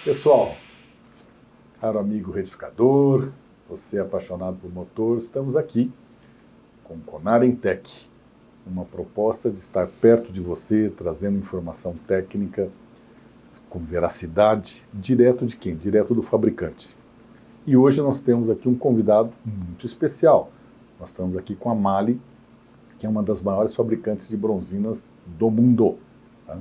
Pessoal, caro amigo retificador, você apaixonado por motor, estamos aqui com o Conarentec, uma proposta de estar perto de você, trazendo informação técnica com veracidade, direto de quem? Direto do fabricante. E hoje nós temos aqui um convidado muito especial. Nós estamos aqui com a MAHLE, que é uma das maiores fabricantes de bronzinas do mundo. Tá?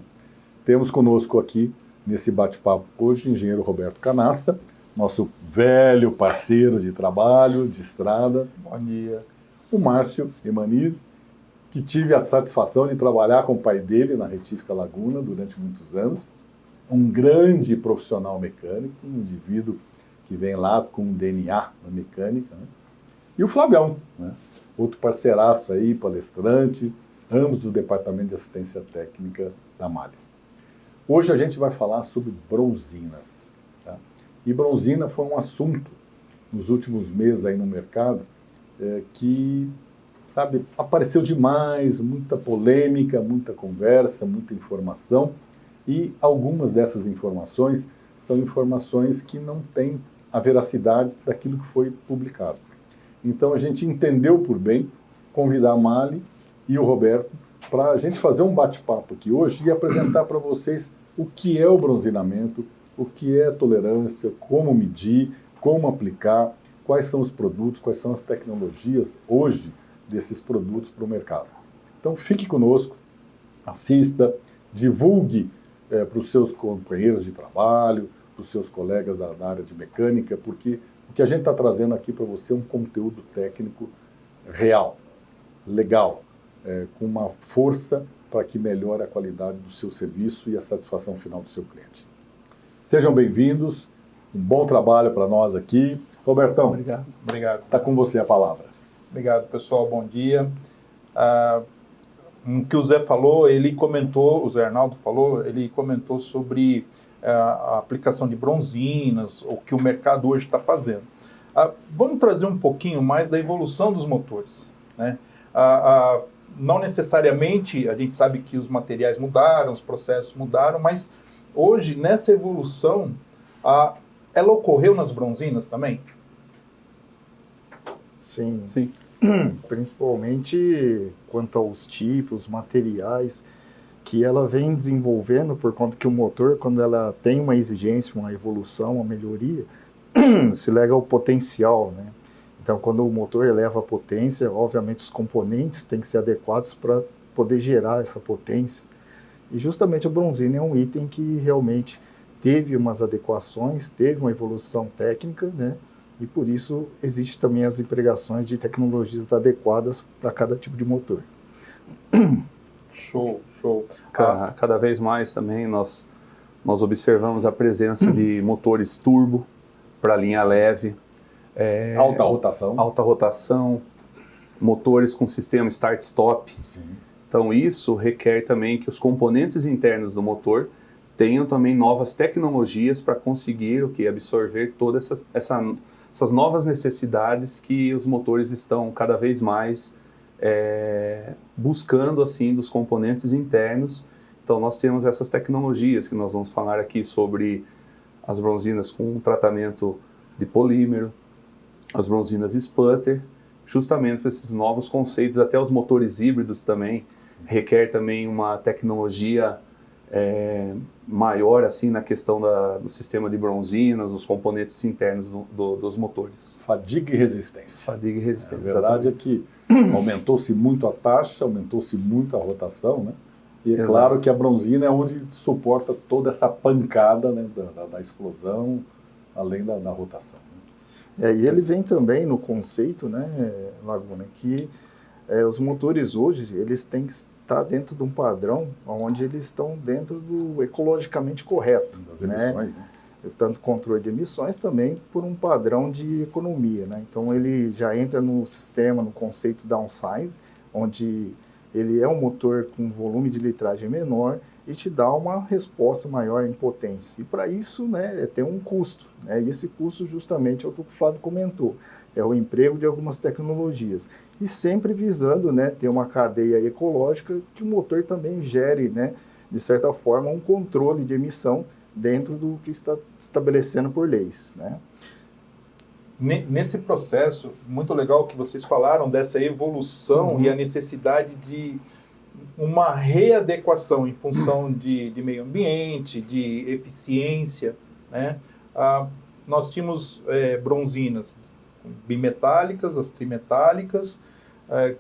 Temos conosco aqui, nesse bate-papo hoje, o engenheiro Roberto Canassa, nosso velho parceiro de trabalho, de estrada. Bom dia. O Márcio Emaniz, que tive a satisfação de trabalhar com o pai dele na Retífica Laguna durante muitos anos. Um grande profissional mecânico, um indivíduo que vem lá com um DNA na mecânica. Né? E o Flavião, né? Outro parceiraço aí, palestrante, ambos do Departamento de Assistência Técnica da MAHLE. Hoje a gente vai falar sobre bronzinas. Tá? E bronzina foi um assunto nos últimos meses aí no mercado que, sabe, apareceu demais, muita polêmica, muita conversa, muita informação, e algumas dessas informações são informações que não têm a veracidade daquilo que foi publicado. Então a gente entendeu por bem convidar a MAHLE e o Roberto para a gente fazer um bate-papo aqui hoje e apresentar para vocês o que é o bronzinamento, o que é tolerância, como medir, como aplicar, quais são os produtos, quais são as tecnologias hoje desses produtos para o mercado. Então fique conosco, assista, divulgue para os seus companheiros de trabalho, para os seus colegas da área de mecânica, porque o que a gente está trazendo aqui para você é um conteúdo técnico real, legal, com uma força para que melhore a qualidade do seu serviço e a satisfação final do seu cliente. Sejam bem-vindos, um bom trabalho para nós aqui. Robertão, Obrigado. está com você a palavra. Obrigado, pessoal, bom dia. O que o Zé falou, ele comentou, o Zé Arnaldo falou, ele comentou sobre a aplicação de bronzinas, o que o mercado hoje está fazendo. Vamos trazer um pouquinho mais da evolução dos motores, né? Não necessariamente, a gente sabe que os materiais mudaram, os processos mudaram, mas hoje, nessa evolução, ela ocorreu nas bronzinas também? Sim. Principalmente quanto aos tipos, materiais que ela vem desenvolvendo, por conta que o motor, quando ela tem uma exigência, uma evolução, uma melhoria, se liga ao potencial, né? Então, quando o motor eleva a potência, obviamente os componentes têm que ser adequados para poder gerar essa potência. E justamente a bronzina é um item que realmente teve umas adequações, teve uma evolução técnica, né? E por isso existe também as empregações de tecnologias adequadas para cada tipo de motor. Show. Cada vez mais também nós observamos a presença de motores turbo para linha leve. Alta rotação. Motores com sistema start-stop. Sim. Então isso requer também que os componentes internos do motor tenham também novas tecnologias para conseguir absorver todas essas novas necessidades que os motores estão cada vez mais buscando assim dos componentes internos. Então nós temos essas tecnologias que nós vamos falar aqui sobre as bronzinas com tratamento de polímero, as bronzinas sputter, justamente para esses novos conceitos. Até os motores híbridos também requer também uma tecnologia maior assim na questão do sistema de bronzinas, os componentes internos dos motores. Fadiga e resistência. A verdade é que aumentou-se muito a taxa, aumentou-se muito a rotação, né? E é claro que a bronzina é onde suporta toda essa pancada, né, da explosão, além da rotação. E ele vem também no conceito, né, Laguna, que os motores hoje, eles têm que estar dentro de um padrão onde eles estão dentro do ecologicamente correto. Sim, das emissões, né? Tanto controle de emissões também por um padrão de economia, né? Então ele já entra no sistema, no conceito downsize, onde ele é um motor com volume de litragem menor e te dá uma resposta maior em potência. E para isso, né, tem um custo, né? E esse custo justamente é o que o Flávio comentou, é o emprego de algumas tecnologias. E sempre visando, né, ter uma cadeia ecológica que o motor também gere, né, de certa forma, um controle de emissão dentro do que está estabelecendo por leis, né? Nesse processo, muito legal que vocês falaram dessa evolução e a necessidade de uma readequação em função de meio ambiente, de eficiência, né? Nós tínhamos bronzinas bimetálicas, as trimetálicas,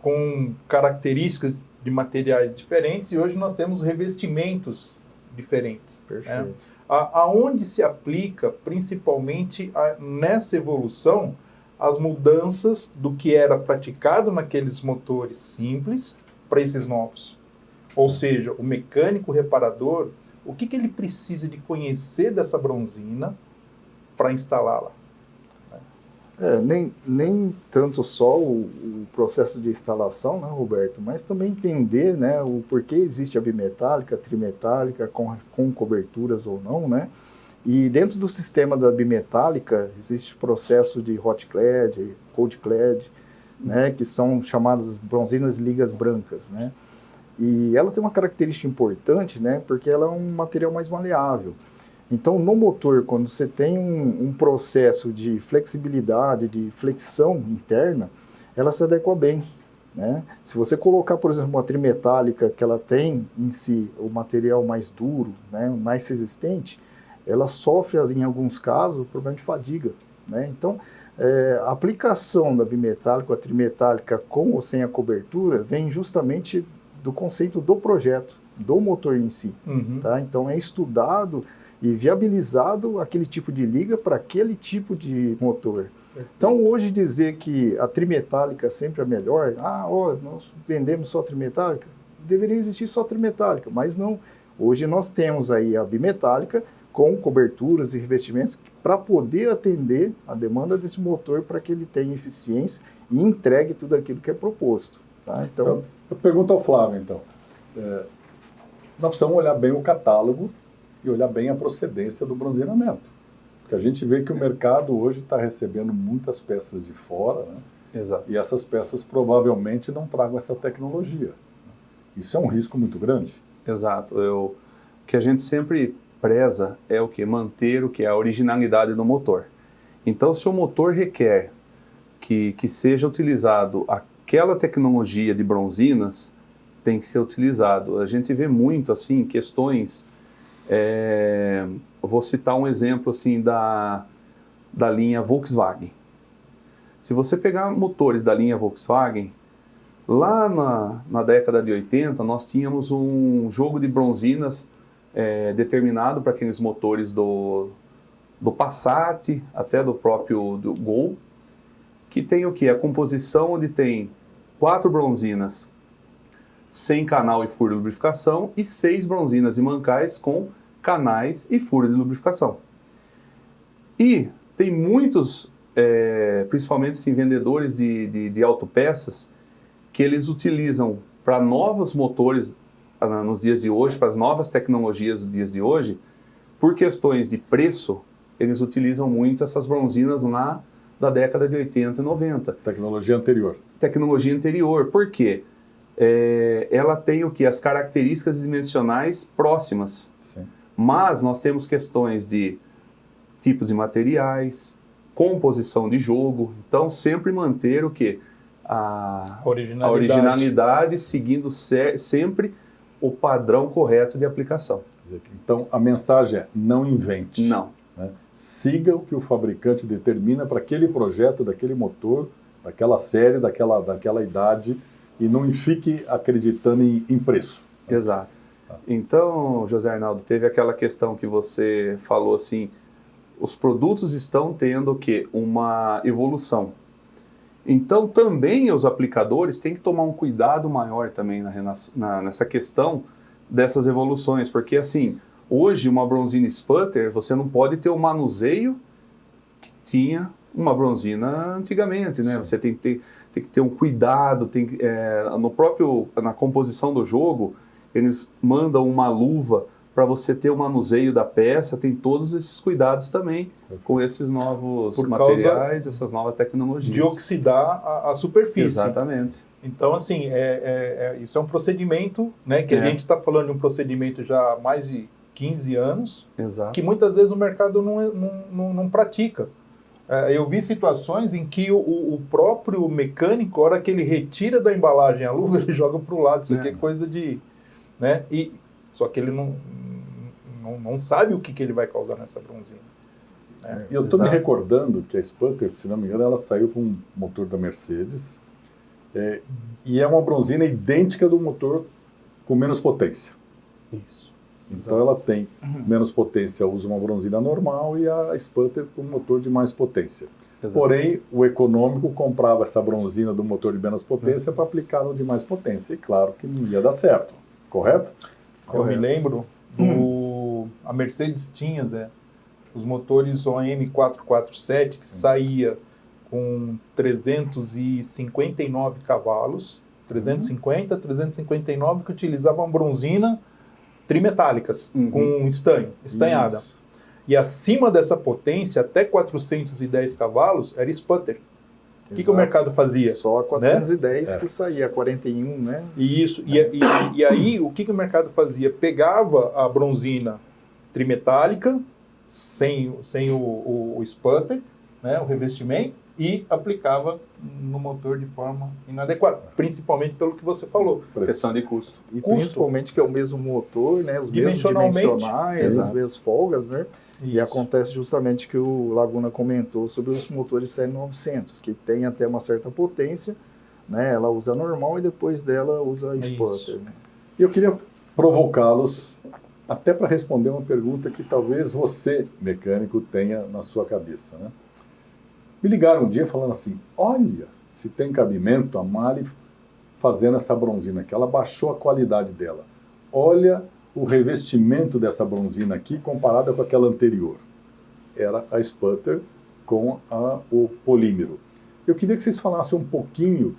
com características de materiais diferentes, e hoje nós temos revestimentos diferentes. Perfeito. Né? Aonde se aplica, principalmente nessa evolução, as mudanças do que era praticado naqueles motores simples para esses novos. Ou seja, o mecânico reparador, o que ele precisa de conhecer dessa bronzina para instalá-la? Nem tanto só o processo de instalação, né, Roberto, mas também entender, né, o porquê existe a bimetálica, a trimetálica, com coberturas ou não, né? E dentro do sistema da bimetálica existe o processo de hot clad, cold clad, né, que são chamadas bronzinas ligas brancas, né? E ela tem uma característica importante, né, porque ela é um material mais maleável. Então, no motor, quando você tem um processo de flexibilidade, de flexão interna, ela se adequa bem, né? Se você colocar, por exemplo, uma trimetálica que ela tem em si o material mais duro, né, mais resistente, ela sofre, em alguns casos, problema de fadiga, né? Então, a aplicação da bimetálica, a trimetálica com ou sem a cobertura, vem justamente do conceito do projeto, do motor em si, tá? Então, é estudado e viabilizado aquele tipo de liga para aquele tipo de motor. Então, hoje dizer que a trimetálica é sempre a melhor, nós vendemos só a trimetálica, deveria existir só a trimetálica, mas não. Hoje nós temos aí a bimetálica com coberturas e revestimentos para poder atender a demanda desse motor para que ele tenha eficiência e entregue tudo aquilo que é proposto. Tá? Então, eu pergunto ao Flávio, então. Nós precisamos olhar bem o catálogo e olhar bem a procedência do bronzeamento. Porque a gente vê que o mercado hoje está recebendo muitas peças de fora, né? Exato. E essas peças provavelmente não tragam essa tecnologia. Isso é um risco muito grande. Exato. O que a gente sempre preza é o que? Manter o que? A originalidade do motor. Então, se o motor requer que seja utilizado aquela tecnologia de bronzinas, tem que ser utilizado. A gente vê muito, assim, questões... eu vou citar um exemplo assim da linha Volkswagen. Se você pegar motores da linha Volkswagen, lá na década de 80, nós tínhamos um jogo de bronzinas determinado para aqueles motores do Passat, até do próprio Gol, que tem o que? A composição onde tem 4 bronzinas sem canal e furo de lubrificação e 6 bronzinas imancais com canais e furo de lubrificação. E tem muitos, principalmente assim, vendedores de autopeças, que eles utilizam para novos motores nos dias de hoje, para as novas tecnologias dos dias de hoje, por questões de preço, eles utilizam muito essas bronzinas lá da década de 80 e 90. Tecnologia anterior. Tecnologia anterior. Por quê? Ela tem o que? As características dimensionais próximas. Sim. Mas nós temos questões de tipos de materiais, composição de jogo. Então, sempre manter o quê? A originalidade seguindo sempre o padrão correto de aplicação. Então, a mensagem é: não invente. Não. Né? Siga o que o fabricante determina para aquele projeto, daquele motor, daquela série, daquela idade, e não fique acreditando em preço. Né? Exato. Então, José Arnaldo, teve aquela questão que você falou assim, os produtos estão tendo o quê? Uma evolução. Então, também os aplicadores têm que tomar um cuidado maior também nessa questão dessas evoluções, porque assim, hoje uma bronzina sputter, você não pode ter o manuseio que tinha uma bronzina antigamente, né? Sim. Você tem que ter um cuidado, na composição do jogo, eles mandam uma luva para você ter o manuseio da peça, tem todos esses cuidados também com esses novos materiais, essas novas tecnologias. De oxidar a superfície. Exatamente. Então, assim, isso é um procedimento, né, que a gente está falando de um procedimento já há mais de 15 anos, Exato. que muitas vezes o mercado não pratica. Eu vi situações em que o próprio mecânico, a hora que ele retira da embalagem a luva, ele joga para o lado. Isso aqui é coisa de... Né? Só que ele não sabe o que ele vai causar nessa bronzina. E eu estou me recordando que a Sputter, se não me engano, ela saiu com um motor da Mercedes, e é uma bronzina idêntica do motor com menos potência. Isso. Então ela tem menos potência, usa uma bronzina normal, e a Sputter com um motor de mais potência. Exato. Porém, o econômico comprava essa bronzina do motor de menos potência para aplicar no de mais potência. E claro que não ia dar certo, correto? Eu me lembro, a Mercedes tinha, Zé, os motores OM 447, que saía com 359 cavalos, 359, que utilizavam bronzina trimetálicas, com estanhada. Isso. E acima dessa potência, até 410 cavalos, era Sputter. O que o mercado fazia? Só a 410 que saía, 41, né? Isso. E aí, o que o mercado fazia? Pegava a bronzina trimetálica, sem o sputter, né, o revestimento, e aplicava no motor de forma inadequada, principalmente pelo que você falou. Questão de custo. E principalmente que é o mesmo motor, né, os mesmos dimensionais, as mesmas folgas, né? Isso. E acontece justamente que o Laguna comentou sobre os motores série 900, que tem até uma certa potência, né? Ela usa normal e depois dela usa sputter. Né? E eu queria provocá-los até para responder uma pergunta que talvez você, mecânico, tenha na sua cabeça, né? Me ligaram um dia falando assim, olha, se tem cabimento, a Mali fazendo essa bronzina aqui, ela baixou a qualidade dela. Olha o revestimento dessa bronzina aqui comparada com aquela anterior. Era a Sputter com o polímero. Eu queria que vocês falassem um pouquinho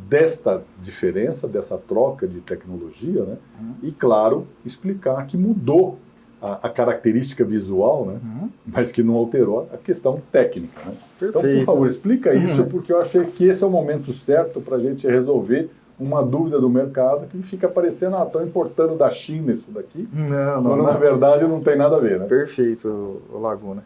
desta diferença, dessa troca de tecnologia, né? E, claro, explicar que mudou a característica visual, né? Mas que não alterou a questão técnica. Né? Então, por favor, explica isso, porque eu achei que esse é o momento certo para a gente resolver uma dúvida do mercado que fica parecendo, estão importando da China isso daqui. Quando, na verdade, não tem nada a ver, né? Perfeito, Laguna.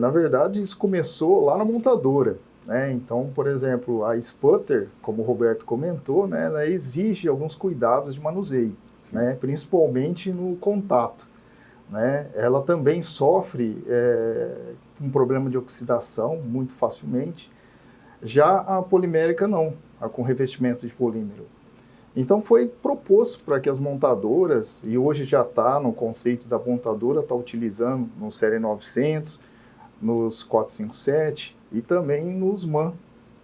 Na verdade, isso começou lá na montadora. Né? Então, por exemplo, a Sputter, como o Roberto comentou, né, ela exige alguns cuidados de manuseio, né, principalmente no contato. Né? Ela também sofre um problema de oxidação muito facilmente. Já a polimérica não, a com revestimento de polímero. Então foi proposto para que as montadoras, e hoje já está no conceito da montadora, está utilizando no Série 900, nos 457 e também nos MAN.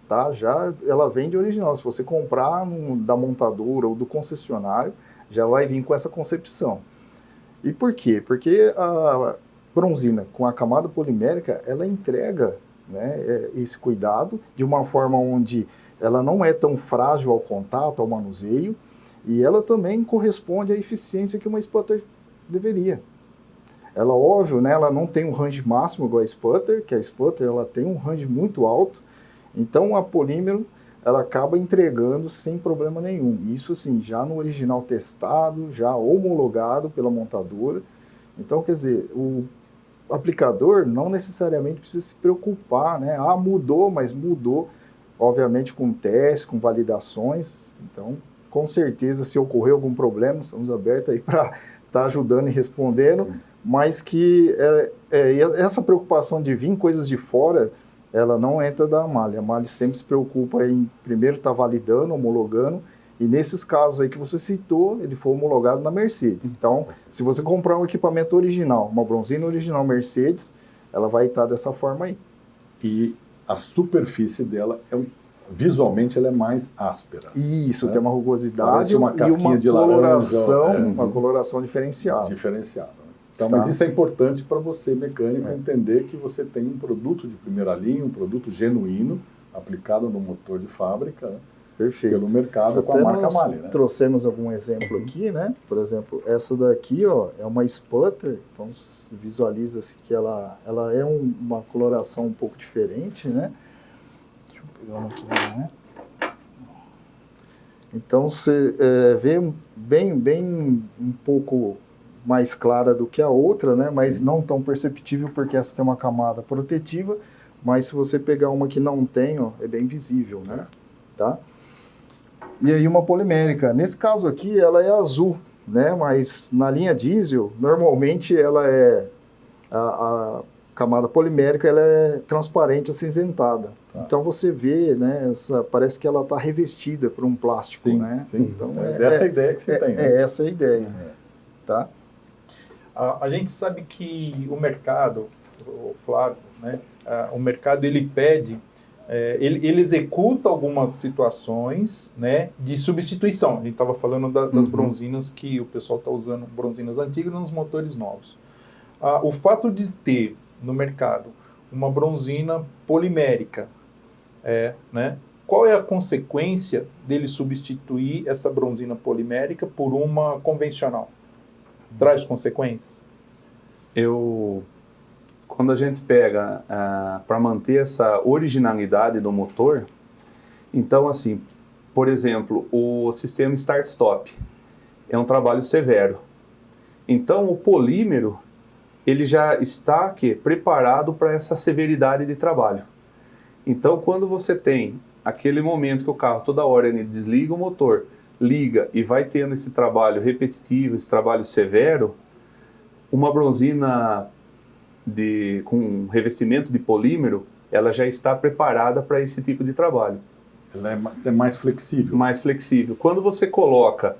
Tá? Já ela vem de original. Se você comprar da montadora ou do concessionário, já vai vir com essa concepção. E por quê? Porque a bronzina com a camada polimérica, ela entrega, né, esse cuidado de uma forma onde ela não é tão frágil ao contato, ao manuseio, e ela também corresponde à eficiência que uma sputter deveria. Ela, óbvio, né, ela não tem um range máximo igual a sputter, que a sputter ela tem um range muito alto, então a polímero ela acaba entregando sem problema nenhum. Isso, assim, já no original testado, já homologado pela montadora. Então, quer dizer, o aplicador não necessariamente precisa se preocupar, né? Mudou, mas mudou, obviamente, com testes, com validações. Então, com certeza, se ocorrer algum problema, estamos abertos aí para estar ajudando e respondendo. Sim. Mas que essa preocupação de vir coisas de fora, ela não entra da Mali. A Mali sempre se preocupa em, primeiro, estar validando, homologando, e nesses casos aí que você citou, ele foi homologado na Mercedes. Então, se você comprar um equipamento original, uma bronzina original Mercedes, ela vai estar dessa forma aí. E a superfície dela, visualmente, ela é mais áspera. Isso, né? Tem uma rugosidade. Parece uma casquinha de coloração, laranja. Uma coloração diferenciada. Diferenciada. Então, mas isso é importante para você, mecânico, entender que você tem um produto de primeira linha, um produto genuíno, aplicado no motor de fábrica, né? Perfeito. Pelo mercado com a marca Mali. Né? Trouxemos algum exemplo aqui, né? Por exemplo, essa daqui, ó, é uma sputter, então visualiza-se que ela é uma coloração um pouco diferente, né? Deixa eu pegar uma aqui, né? Então você vê bem um pouco mais clara do que a outra, né? Mas Sim. não tão perceptível porque essa tem uma camada protetiva, mas se você pegar uma que não tem, ó, é bem visível, né? Tá? E aí uma polimérica. Nesse caso aqui, ela é azul, né? Mas na linha diesel, normalmente ela é a camada polimérica, ela é transparente, acinzentada. Tá. Então você vê, né? Parece que ela está revestida por um plástico, Sim, né? sim. Então É dessa ideia que você tem, né? É essa a ideia, tá? A gente sabe que o mercado, o Flávio, né, o mercado ele pede, ele executa algumas situações, né, de substituição. A gente estava falando das bronzinas que o pessoal está usando, bronzinas antigas nos motores novos. O fato de ter no mercado uma bronzina polimérica, né, qual é a consequência dele substituir essa bronzina polimérica por uma convencional? Traz consequências? Quando a gente pega para manter essa originalidade do motor, então assim, por exemplo, o sistema start-stop é um trabalho severo. Então o polímero ele já está aqui, preparado para essa severidade de trabalho. Então quando você tem aquele momento que o carro toda hora ele desliga o motor, liga e vai tendo esse trabalho repetitivo, esse trabalho severo, uma bronzina com revestimento de polímero, ela já está preparada para esse tipo de trabalho. Ela é mais flexível. Mais flexível. Quando você coloca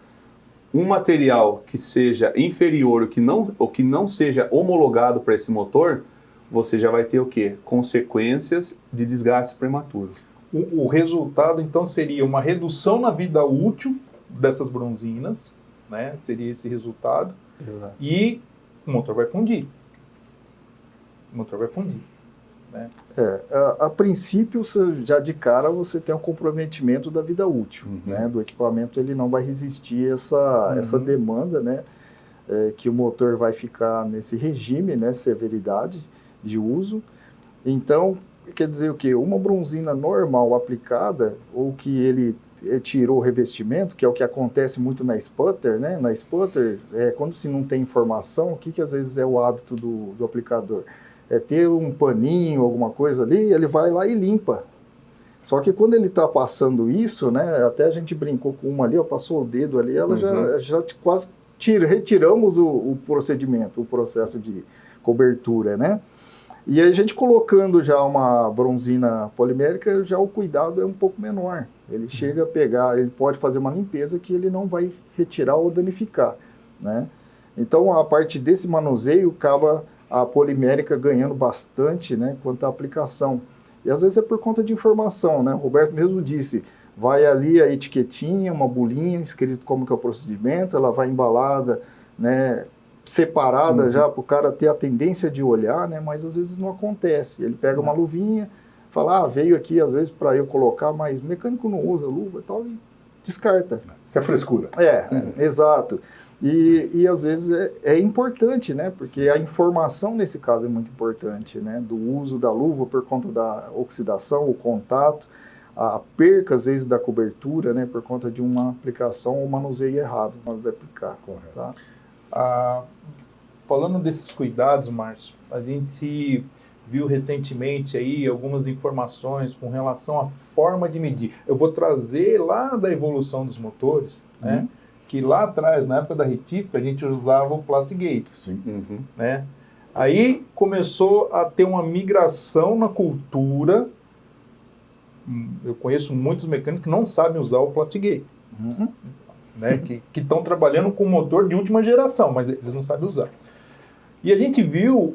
um material que seja inferior ou que não seja homologado para esse motor, você já vai ter o quê? Consequências de desgaste prematuro. O resultado, então, seria uma redução na vida útil dessas bronzinas, né? Seria esse resultado. Exato. E o motor vai fundir. O motor vai fundir, né? A princípio, já de cara, você tem um comprometimento da vida útil, né? Do equipamento, ele não vai resistir essa demanda, né? Que o motor vai ficar nesse regime, né? Severidade de uso. Então, quer dizer o quê? Uma bronzina normal aplicada, ou que ele tirou o revestimento, que é o que acontece muito na sputter, né? Na sputter, quando se não tem informação, o que às vezes é o hábito do aplicador? É ter um paninho, alguma coisa ali, ele vai lá e limpa. Só que quando ele está passando isso, né? Até a gente brincou com uma ali, ó, passou o dedo ali, ela já quase retiramos o procedimento, o processo de cobertura, né? E aí a gente colocando já uma bronzina polimérica, já o cuidado é um pouco menor. Ele chega a pegar, ele pode fazer uma limpeza que ele não vai retirar ou danificar, né? Então, a partir desse manuseio, acaba a polimérica ganhando bastante, né, quanto à aplicação. E às vezes é por conta de informação, né? O Roberto mesmo disse, vai ali a etiquetinha, uma bolinha, escrito como que é o procedimento, ela vai embalada, né, separada já para o cara ter a tendência de olhar, né? Mas às vezes não acontece. Ele pega uma luvinha, fala, veio aqui às vezes para eu colocar, mas o mecânico não usa luva e tal, e descarta. Isso é frescura. Exato. E às vezes é importante, né? Porque a informação nesse caso é muito importante, né? Do uso da luva por conta da oxidação, o contato, a perca às vezes da cobertura, né? Por conta de uma aplicação ou manuseio errado na hora de aplicar. Correto. Tá? Falando desses cuidados, Márcio, a gente viu recentemente aí algumas informações com relação à forma de medir. Eu vou trazer lá da evolução dos motores, né? Que lá atrás, na época da retífica, a gente usava o Plastigate. Sim. Né? Aí começou a ter uma migração na cultura. Eu conheço muitos mecânicos que não sabem usar o Plastigate. Né? Que estão trabalhando com motor de última geração, mas eles não sabem usar. E a gente viu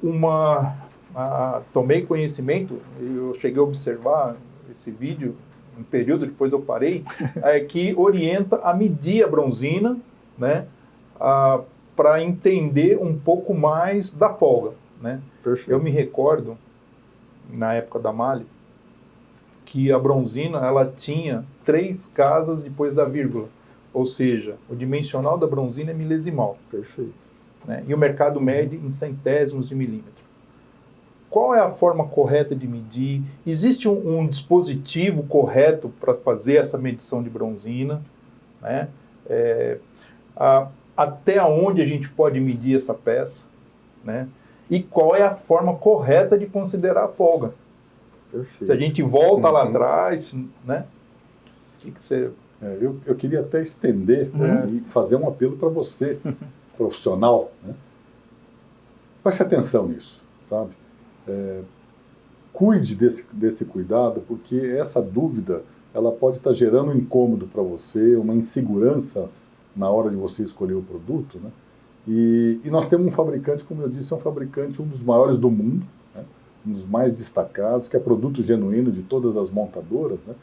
tomei conhecimento, eu cheguei a observar esse vídeo, um período, depois eu parei, que orienta a medir a bronzina, né, para entender um pouco mais da folga. Né? Perfeito. Eu me recordo, na época da Mali, que a bronzina ela tinha 3 casas depois da vírgula, ou seja, o dimensional da bronzina é milesimal. Perfeito. Né? E o mercado mede em centésimos de milímetro. Qual é a forma correta de medir? Existe um dispositivo correto para fazer essa medição de bronzina? Né? até onde a gente pode medir essa peça, né? E qual é a forma correta de considerar a folga. Perfeito. Se a gente volta lá atrás, né? O que você... Eu queria até estender e fazer um apelo para você, profissional, né? Preste atenção nisso, sabe? Cuide desse cuidado, porque essa dúvida ela pode estar gerando um incômodo para você, uma insegurança na hora de você escolher o produto, né? E nós temos um fabricante, como eu disse, é um fabricante, um dos maiores do mundo, né? Um dos mais destacados, que é produto genuíno de todas as montadoras, né?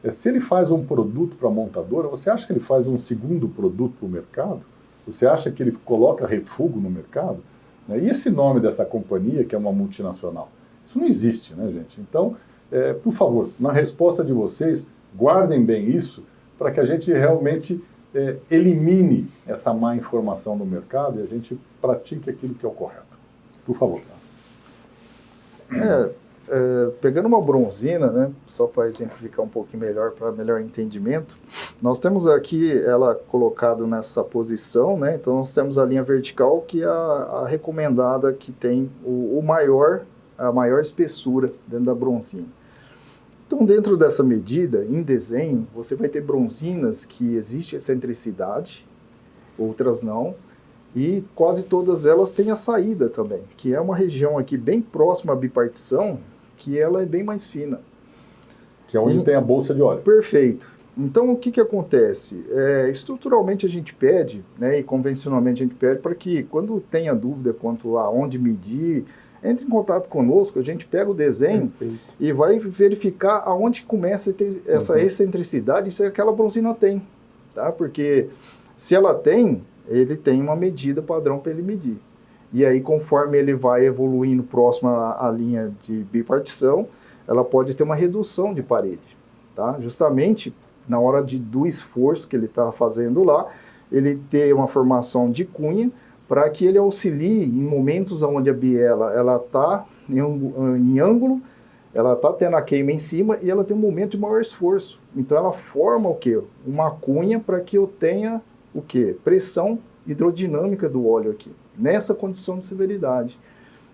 Se ele faz um produto para a montadora, você acha que ele faz um segundo produto para o mercado? Você acha que ele coloca refugo no mercado? E esse nome dessa companhia, que é uma multinacional? Isso não existe, né, gente? Então, por favor, na resposta de vocês, guardem bem isso para que a gente realmente elimine essa má informação no mercado e a gente pratique aquilo que é o correto. Por favor. Pegando uma bronzina, né, só para exemplificar um pouquinho melhor, para melhor entendimento, nós temos aqui ela colocada nessa posição, né, então nós temos a linha vertical, que é a recomendada, que tem a maior espessura dentro da bronzina. Então, dentro dessa medida, em desenho, você vai ter bronzinas que existe excentricidade, outras não, e quase todas elas têm a saída também, que é uma região aqui bem próxima à bipartição, que ela é bem mais fina. Que é onde tem a bolsa de óleo. Perfeito. Então, o que acontece? Estruturalmente a gente pede, né, e convencionalmente a gente pede, para que quando tenha dúvida quanto a onde medir, entre em contato conosco, a gente pega o desenho e vai verificar aonde começa essa excentricidade e se aquela bronzina tem, tá? Porque se ela tem, ele tem uma medida padrão para ele medir. E aí, conforme ele vai evoluindo próximo à linha de bipartição, ela pode ter uma redução de parede, tá? Justamente na hora do esforço que ele está fazendo lá, ele ter uma formação de cunha, para que ele auxilie em momentos onde a biela está em ângulo, ela está tendo a queima em cima e ela tem um momento de maior esforço. Então ela forma o quê? Uma cunha para que eu tenha o quê? Pressão hidrodinâmica do óleo aqui, nessa condição de severidade.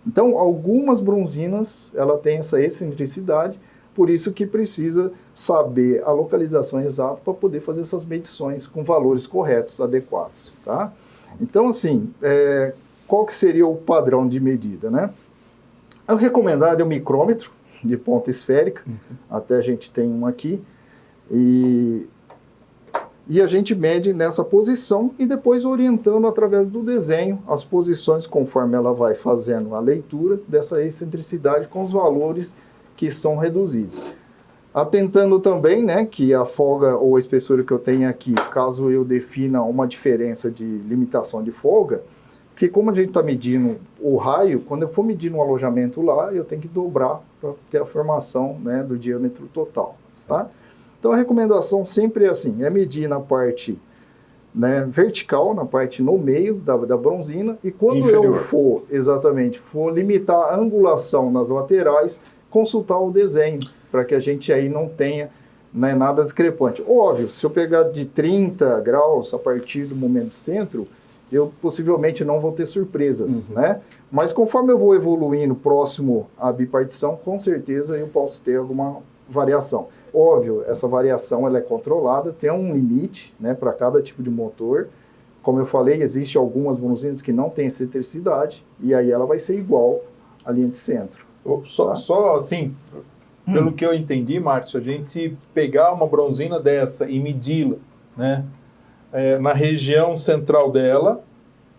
Então algumas bronzinas ela tem essa excentricidade, por isso que precisa saber a localização exata para poder fazer essas medições com valores corretos, adequados, tá? Então, assim, qual que seria o padrão de medida, né? O recomendado é o micrômetro de ponta esférica, até a gente tem um aqui, e a gente mede nessa posição e depois orientando através do desenho as posições conforme ela vai fazendo a leitura dessa excentricidade com os valores que são reduzidos. Atentando também, né, que a folga ou a espessura que eu tenho aqui, caso eu defina uma diferença de limitação de folga, que como a gente está medindo o raio, quando eu for medir um alojamento lá, eu tenho que dobrar para ter a formação, né, do diâmetro total, tá? Então a recomendação sempre é assim, é medir na parte, né, vertical, na parte no meio da bronzina, e quando eu for limitar a angulação nas laterais, consultar o desenho, para que a gente aí não tenha, né, nada discrepante. Óbvio, se eu pegar de 30 graus a partir do momento de centro, eu possivelmente não vou ter surpresas, né? Mas conforme eu vou evoluindo próximo à bipartição, com certeza eu posso ter alguma variação. Óbvio, essa variação ela é controlada, tem um limite, né, para cada tipo de motor. Como eu falei, existem algumas bronzinas que não têm excentricidade, e aí ela vai ser igual à linha de centro. Só assim... Pelo que eu entendi, Márcio, a gente pegar uma bronzina dessa e medi-la, né, na região central dela,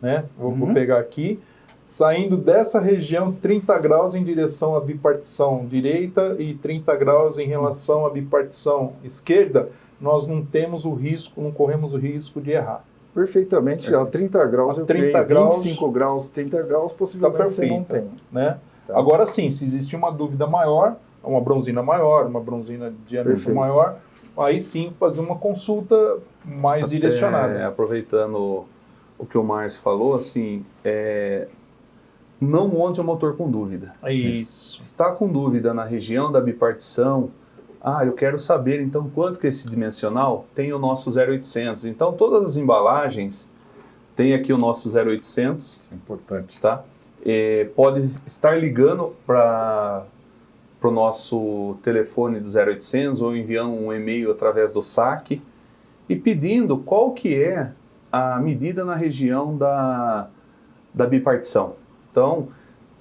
né, vou pegar aqui, saindo dessa região 30 graus em direção à bipartição direita e 30 graus em relação à bipartição esquerda, nós não temos o risco, não corremos o risco de errar. Perfeitamente, a 30 graus eu 30 graus, 25 graus, 30 graus, possivelmente você não tem. Né? Tá. Agora sim, se existir uma dúvida maior, uma bronzina maior, uma bronzina de diâmetro maior, aí sim fazer uma consulta mais direcionada. Aproveitando o que o Márcio falou, assim, não monte o motor com dúvida. Isso. Está com dúvida na região da bipartição, eu quero saber então quanto que esse dimensional tem o nosso 0800. Então todas as embalagens tem aqui o nosso 0800, Isso é importante. tá? Pode estar ligando para o nosso telefone do 0800 ou enviando um e-mail através do saque e pedindo qual que é a medida na região da bipartição. Então,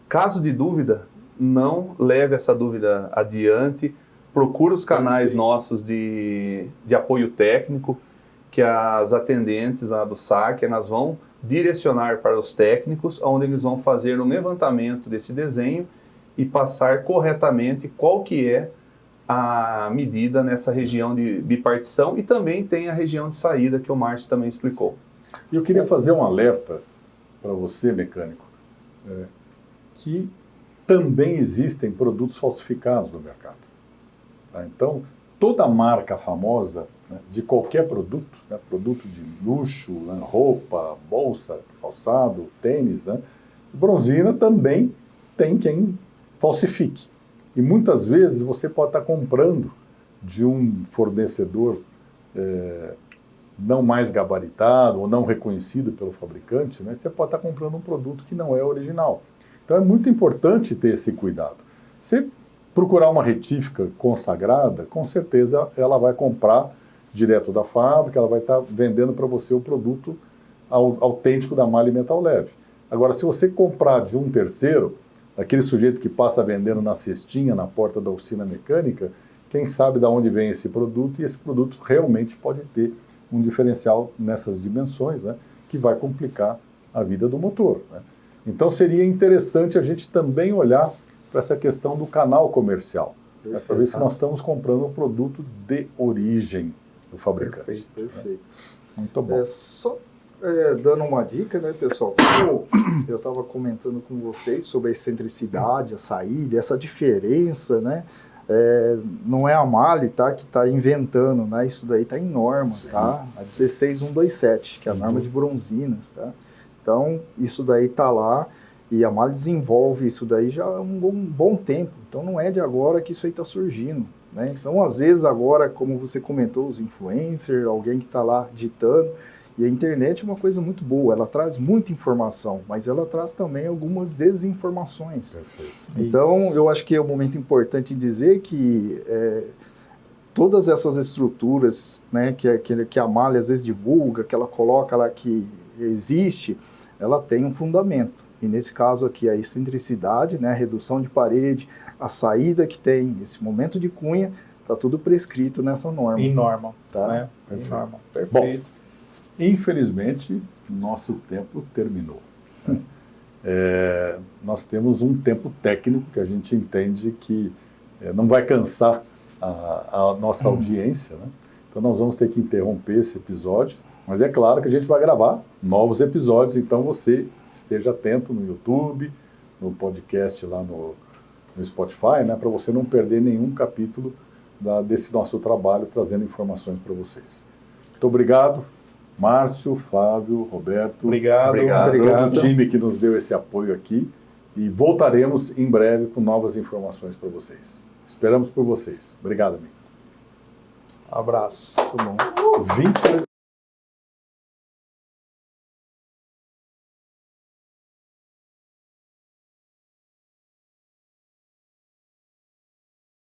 caso de dúvida, não leve essa dúvida adiante, procure os canais nossos de apoio técnico, que as atendentes do SAC, elas vão direcionar para os técnicos, onde eles vão fazer um levantamento desse desenho e passar corretamente qual que é a medida nessa região de bipartição e também tem a região de saída que o Márcio também explicou. E eu queria fazer um alerta para você, mecânico, que também existem produtos falsificados no mercado. Tá? Então, toda marca famosa, né, de qualquer produto, né, produto de luxo, né, roupa, bolsa, calçado, tênis, né, Bronzina também tem quem falsifique. E muitas vezes você pode estar comprando de um fornecedor não mais gabaritado ou não reconhecido pelo fabricante, né, você pode estar comprando um produto que não é original. Então é muito importante ter esse cuidado. Você procurar uma retífica consagrada, com certeza ela vai comprar direto da fábrica, ela vai estar vendendo para você o produto autêntico da malha e metal leve. Agora, se você comprar de um terceiro, aquele sujeito que passa vendendo na cestinha, na porta da oficina mecânica, quem sabe de onde vem esse produto, e esse produto realmente pode ter um diferencial nessas dimensões, né, que vai complicar a vida do motor, né? Então seria interessante a gente também olhar para essa questão do canal comercial, né, para ver se nós estamos comprando um produto de origem do fabricante. Perfeito. Muito bom. Dando uma dica, né, pessoal? Como eu estava comentando com vocês sobre a excentricidade, a saída, essa diferença, né? Não é a MAHLE, tá, que está inventando, né? Isso daí está em norma, tá? A 16127, que é a norma de bronzinas, tá? Então, isso daí está lá e a MAHLE desenvolve isso daí já há um bom tempo. Então, não é de agora que isso aí está surgindo, né? Então, às vezes agora, como você comentou, os influencers, alguém que está lá ditando, e a internet é uma coisa muito boa, ela traz muita informação, mas ela traz também algumas desinformações. Perfeito. Então, eu acho que é um momento importante dizer que todas essas estruturas, né, que a MAHLE às vezes divulga, que ela coloca lá que existe, ela tem um fundamento. E nesse caso aqui, a excentricidade, né, a redução de parede, a saída que tem, esse momento de cunha, está tudo prescrito nessa norma. Em norma, tá? né? Perfeito. Em norma. Perfeito. Bom, infelizmente, nosso tempo terminou. Nós temos um tempo técnico que a gente entende que não vai cansar a nossa audiência, né? Então nós vamos ter que interromper esse episódio, mas é claro que a gente vai gravar novos episódios, então você esteja atento no YouTube, no podcast lá no Spotify, né, para você não perder nenhum capítulo desse nosso trabalho, trazendo informações para vocês. Muito obrigado. Márcio, Flávio, Roberto. Obrigado. Todo o time que nos deu esse apoio aqui. E voltaremos em breve com novas informações para vocês. Esperamos por vocês. Obrigado, amigo. Abraço. Muito bom. 20